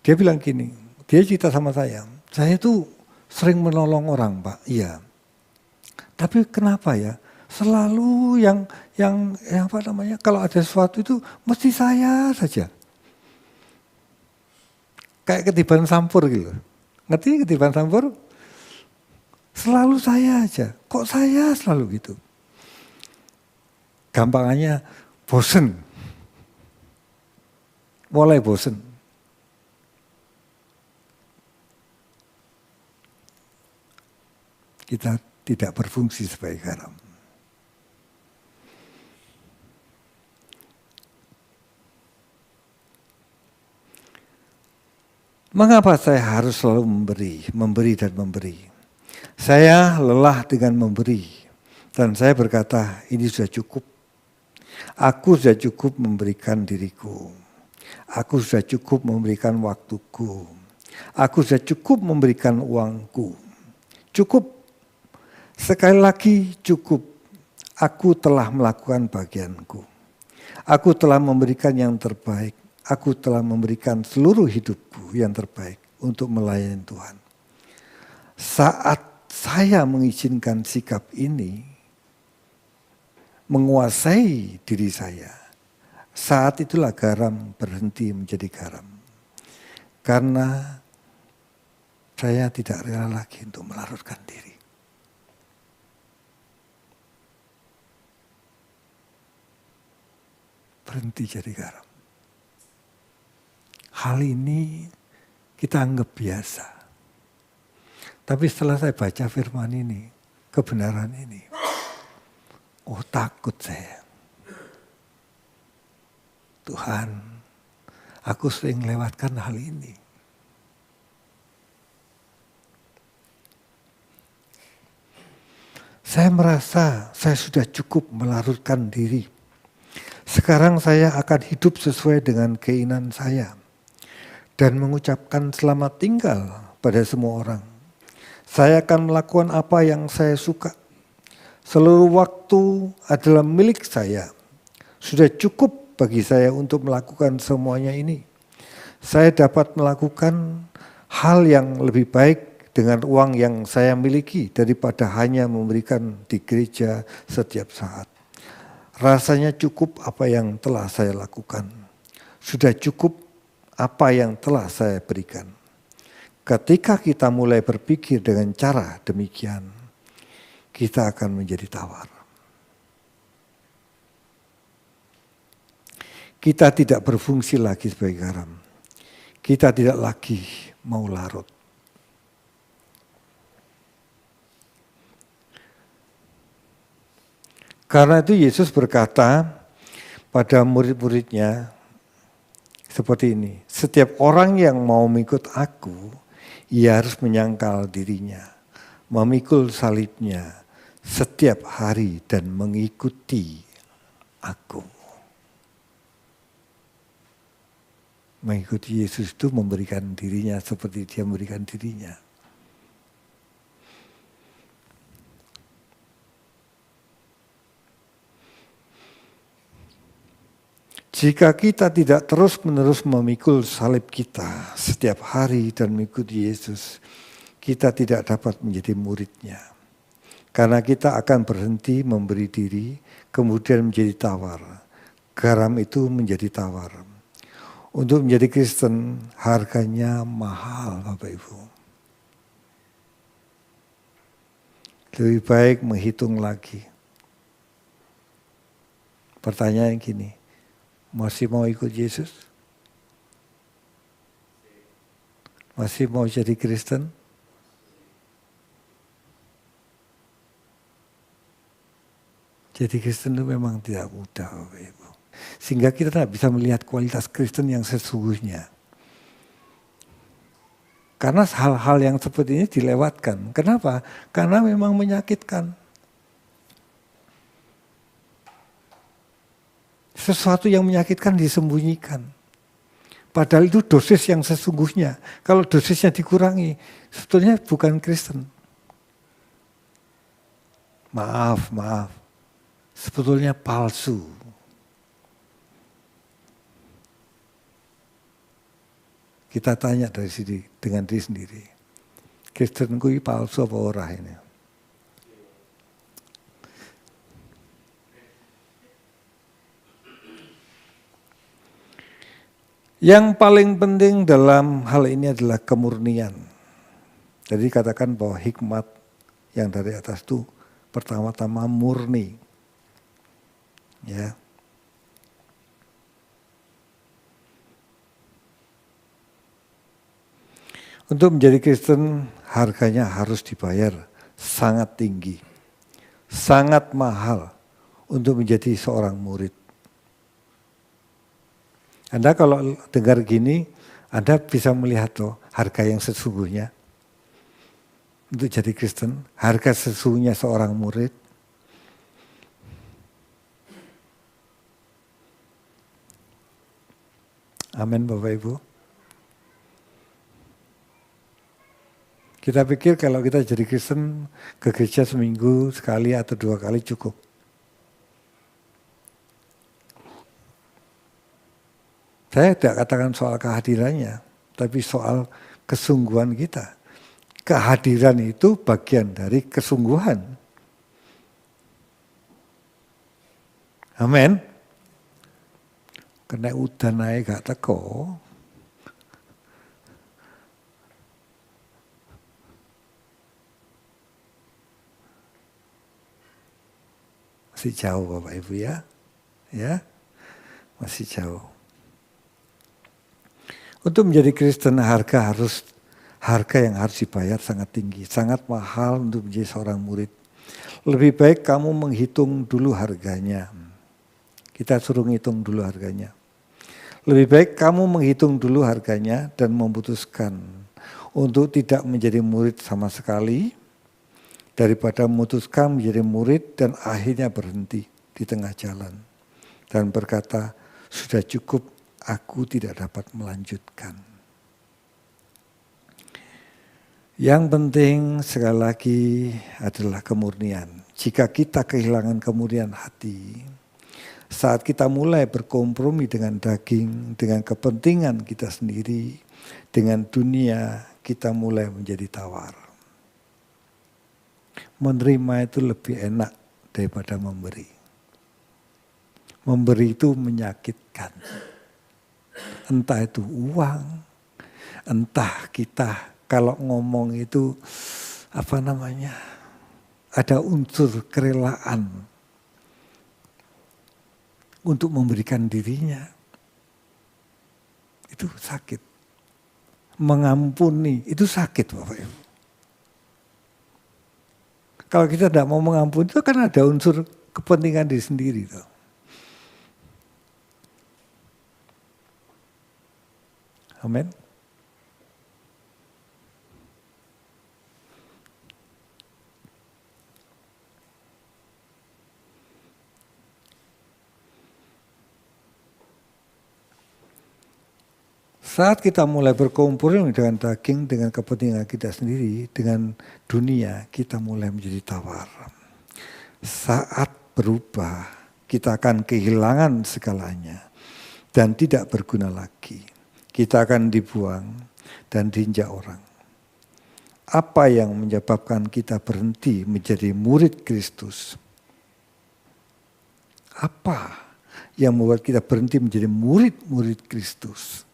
Dia bilang gini, dia cerita sama saya itu sering menolong orang Pak, iya. Tapi kenapa ya? Selalu yang apa namanya, kalau ada sesuatu itu mesti saya saja. Kayak ketiban sampur gitu. Ngerti ketiban sampur? Selalu saya aja. Kok saya selalu gitu? Gampangannya bosen. Mulai bosen. Kita tidak berfungsi sebagai garam. Mengapa saya harus selalu memberi dan memberi? Saya lelah dengan memberi dan saya berkata ini sudah cukup. Aku sudah cukup memberikan diriku. Aku sudah cukup memberikan waktuku. Aku sudah cukup memberikan uangku. Cukup. Sekali lagi cukup. Aku telah melakukan bagianku. Aku telah memberikan yang terbaik. Aku telah memberikan seluruh hidupku yang terbaik untuk melayani Tuhan. Saat saya mengizinkan sikap ini menguasai diri saya, saat itulah garam berhenti menjadi garam. Karena saya tidak rela lagi untuk melarutkan diri. Berhenti jadi garam. hal ini kita anggap biasa. Tapi setelah saya baca firman ini, kebenaran ini, oh takut saya. Tuhan, aku sering lewatkan hal ini. Saya merasa saya sudah cukup melarutkan diri. Sekarang saya akan hidup sesuai dengan keinginan saya. Dan mengucapkan selamat tinggal pada semua orang. Saya akan melakukan apa yang saya suka. Seluruh waktu adalah milik saya. Sudah cukup bagi saya untuk melakukan semuanya ini. Saya dapat melakukan hal yang lebih baik dengan uang yang saya miliki daripada hanya memberikan di gereja setiap saat. Rasanya cukup apa yang telah saya lakukan. Sudah cukup apa yang telah saya berikan. Ketika kita mulai berpikir dengan cara demikian, kita akan menjadi tawar. Kita tidak berfungsi lagi sebagai garam. Kita tidak lagi mau larut. Karena itu Yesus berkata pada murid-muridnya seperti ini. Setiap orang yang mau mengikut aku, ia harus menyangkal dirinya, memikul salibnya setiap hari dan mengikuti aku. Mengikuti Yesus itu memberikan dirinya seperti dia memberikan dirinya. Jika kita tidak terus-menerus memikul salib kita setiap hari dan mengikuti Yesus, kita tidak dapat menjadi muridnya. Karena kita akan berhenti memberi diri, kemudian menjadi tawar. Garam itu menjadi tawar. Untuk menjadi Kristen, harganya mahal, Bapak Ibu. Lebih baik menghitung lagi. Pertanyaan gini, masih mau ikut Yesus? Masih mau jadi Kristen? Jadi Kristen itu memang tidak mudah, Bapak Ibu. Sehingga kita tidak bisa melihat kualitas Kristen yang sesungguhnya. Karena hal-hal yang seperti ini dilewatkan. Kenapa? Karena memang menyakitkan. Sesuatu yang menyakitkan disembunyikan. Padahal itu dosis yang sesungguhnya. Kalau dosisnya dikurangi, sebetulnya bukan Kristen. Maaf. Sebetulnya palsu. Kita tanya dari sini dengan diri sendiri. Kristen kuwi palsu apa ora ini? Yang paling penting dalam hal ini adalah kemurnian. Jadi katakan bahwa hikmat yang dari atas itu pertama-tama murni. Ya. Untuk menjadi Kristen harganya harus dibayar sangat tinggi. Sangat mahal untuk menjadi seorang murid. Anda kalau dengar gini, Anda bisa melihat loh harga yang sesungguhnya. Untuk jadi Kristen, harga sesungguhnya seorang murid. Amin Bapak Ibu. Kita pikir kalau kita jadi Kristen ke gereja seminggu sekali atau 2 kali cukup. Saya tidak katakan soal kehadirannya, tapi soal kesungguhan kita. Kehadiran itu bagian dari kesungguhan. Amin. Kena udah naik gak teko. Masih jauh Bapak Ibu ya. Ya. Masih jauh. Untuk menjadi Kristen harga yang harus dibayar sangat tinggi, sangat mahal untuk menjadi seorang murid. Lebih baik kamu menghitung dulu harganya. Kita suruh ngitung dulu harganya. Lebih baik kamu menghitung dulu harganya dan memutuskan untuk tidak menjadi murid sama sekali daripada memutuskan menjadi murid dan akhirnya berhenti di tengah jalan dan berkata, sudah cukup, aku tidak dapat melanjutkan. Yang penting sekali lagi adalah kemurnian. Jika kita kehilangan kemurnian hati, saat kita mulai berkompromi dengan daging, dengan kepentingan kita sendiri, dengan dunia, kita mulai menjadi tawar. Menerima itu lebih enak daripada memberi. Memberi itu menyakitkan. Entah itu uang, entah kita kalau ngomong itu ada unsur kerelaan untuk memberikan dirinya. Itu sakit. Mengampuni itu sakit Bapak Ibu. Kalau kita tidak mau mengampuni itu kan ada unsur kepentingan diri sendiri. Amin. Saat kita mulai berkompromi dengan daging, dengan kepentingan kita sendiri, dengan dunia, kita mulai menjadi tawar. Saat berubah, kita akan kehilangan segalanya dan tidak berguna lagi. Kita akan dibuang dan diinjak orang. Apa yang menyebabkan kita berhenti menjadi murid Kristus? Apa yang membuat kita berhenti menjadi murid-murid Kristus?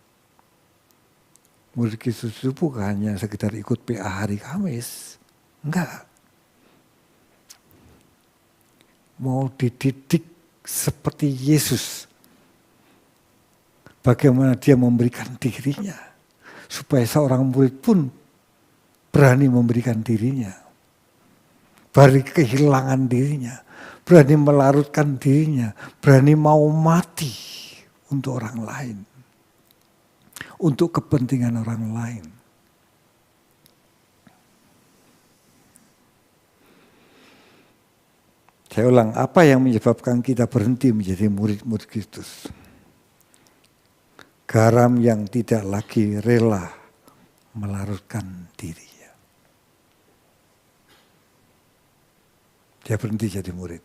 Murid Kristus itu bukan hanya sekedar ikut PA hari Kamis. Enggak. Mau dididik seperti Yesus. Bagaimana dia memberikan dirinya. Supaya seorang murid pun berani memberikan dirinya. Berani kehilangan dirinya. Berani melarutkan dirinya. Berani mau mati untuk orang lain. Untuk kepentingan orang lain. Saya ulang, apa yang menyebabkan kita berhenti menjadi murid-murid Kristus? Garam yang tidak lagi rela melarutkan dirinya. Dia berhenti jadi murid.